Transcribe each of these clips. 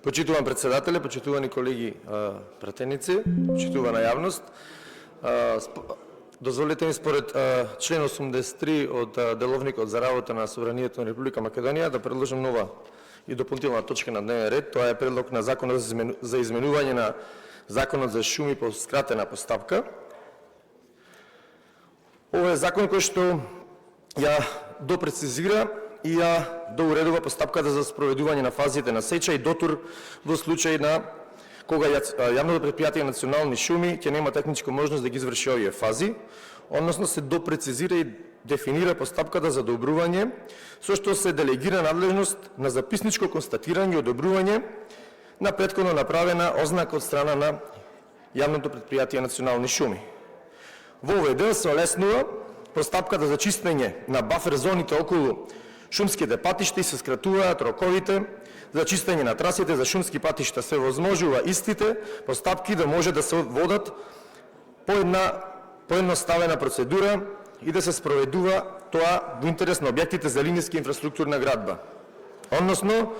Почитуван председателе, почитувани колеги пратеници, почитувана јавност, дозволете ми според член 83 од Деловникот за работа на Собранието на Република Македонија да предложам нова и дополнителна точка на дневен ред. Тоа е предлог на Законот за изменување на Законот за шуми по скратена постапка. Ова е закон кој што ја допрецизира и ја доуредува постапката за спроведување на фазите на сеча и дотур во случај на кога јавното претпријатие Национални шуми ќе нема техничка можност да ги изврши овие фази, односно се допрецизира и дефинира постапката за одобрување, со што се делегира надлежност на записничко констатирање и одобрување на претходно направена ознака од страна на јавното претпријатие Национални шуми. Во овој дел се олеснува постапката за чистење на бафер зоните околу шумските патишта и се скратуваат роковите за чистење на трасите за шумски патишта. Се возможува истите постапки да може да се водат по една поедноставена процедура и да се спроведува тоа во интерес на објектите за линијска инфраструктурна градба. Односно,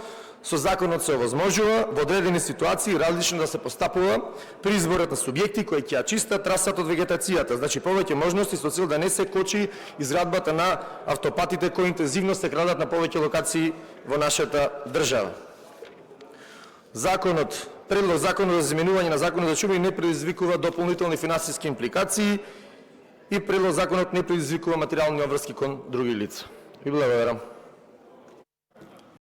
со законот се овозможува во одредени ситуации различно да се постапува при изборот на субјекти кои ќе ја чистат трасата од вегетацијата. Значи повеќе можности со цел да не се кочи изградбата на автопатите кои интензивно се градат на повеќе локации во нашата држава. Предлог законот за изменување на Законот за шуми не предизвикува дополнителни финансиски импликации и предлог законот не предизвикува материјални обврски кон други лица. Ви благодарам.